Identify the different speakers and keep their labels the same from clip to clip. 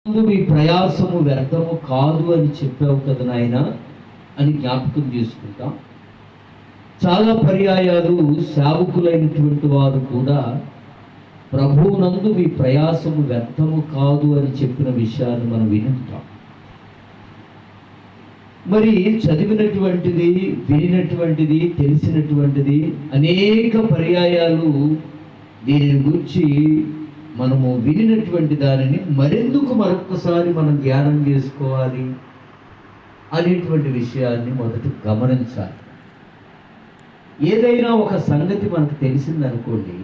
Speaker 1: మీ ప్రయాసము వ్యర్థము కాదు అని చెప్పావు కదా నాయన అని జ్ఞాపకం చేసుకుంటాం. చాలా పర్యాయాలు సేవకులైనటువంటి వారు కూడా ప్రభువునందు మీ ప్రయాసము వ్యర్థము కాదు అని చెప్పిన విషయాన్ని మనం వింటాం. మరి చదివినటువంటిది, వినినటువంటిది, తెలిసినటువంటిది అనేక పర్యాయాలు దీని గురించి మనము వినినటువంటి దానిని మరెందుకు మరొకసారి మనం ధ్యానం చేసుకోవాలి అనేటువంటి విషయాన్ని మొదట గమనించాలి. ఏదైనా ఒక సంగతి మనకు తెలిసిందనుకోండి,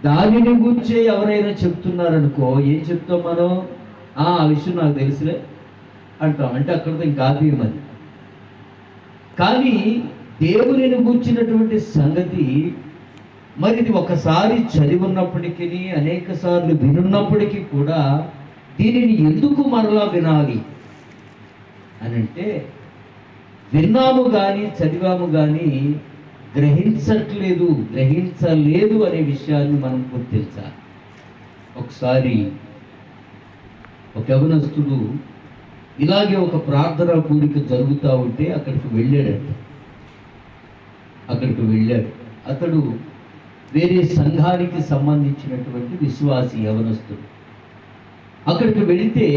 Speaker 1: దానిని గురించే ఎవరైనా చెప్తున్నారనుకో, ఏం చెప్తాం మనం? ఆ విషయం నాకు తెలుసులే అంటాం. అంటే అక్కడితో ఇంకా ఆపేయమని. కానీ దేవునిని గురించినటువంటి సంగతి మరి ఇది ఒకసారి చదివి ఉన్నప్పటికీ, అనేక సార్లు వినున్నప్పటికీ కూడా దీనిని ఎందుకు మరలా వినాలి అని అంటే, విన్నాము కానీ చదివాము కానీ గ్రహించలేదు అనే విషయాన్ని మనం గుర్తించాలి. ఒకసారి ఒక యవనస్తుడు ఇలాగే ఒక ప్రార్థనా కూడిక జరుగుతూ ఉంటే అక్కడికి వెళ్ళాడు. అతడు వేరే సంఘానికి సంబంధించినటువంటి విశ్వాసి యవనస్తుడు. అక్కడికి వెళితే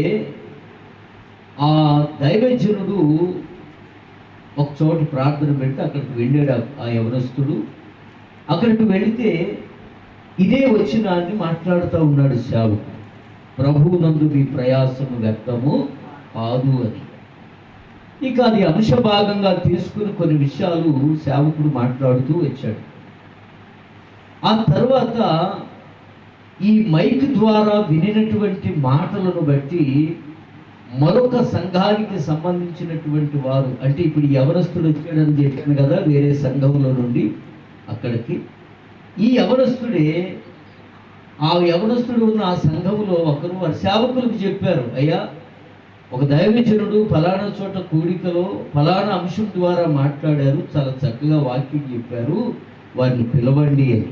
Speaker 1: ఆ దైవజనుడు ఒక చోట ప్రార్థన పెట్టి అక్కడికి వెళ్ళాడు ఆ యవనస్తుడు. అక్కడికి వెళితే ఇదే వచనాన్ని మాట్లాడుతూ ఉన్నాడు సేవకుడు, ప్రభువునందు మీ ప్రయాసము వ్యర్థము కాదు అని. ఇక అది అంశభాగంగా తీసుకుని కొన్ని విషయాలు సేవకుడు మాట్లాడుతూ వచ్చాడు. ఆ తర్వాత ఈ మైక్ ద్వారా వినినటువంటి మాటలను బట్టి మరొక సంఘానికి సంబంధించినటువంటి వారు, అంటే ఇప్పుడు యవనస్తుడు వచ్చాడని చెప్పాను కదా వేరే సంఘంలో నుండి అక్కడికి, ఈ యవనస్తుడే ఆ యవనస్తుడు ఉన్న ఆ సంఘంలో ఒకరు వారి సేవకులకు చెప్పారు, అయ్యా ఒక దైవజనుడు ఫలానా చోట కూడికలో ఫలానా అంశం ద్వారా మాట్లాడారు, చాలా చక్కగా వాక్యం చెప్పారు, వారిని పిలవండి అని.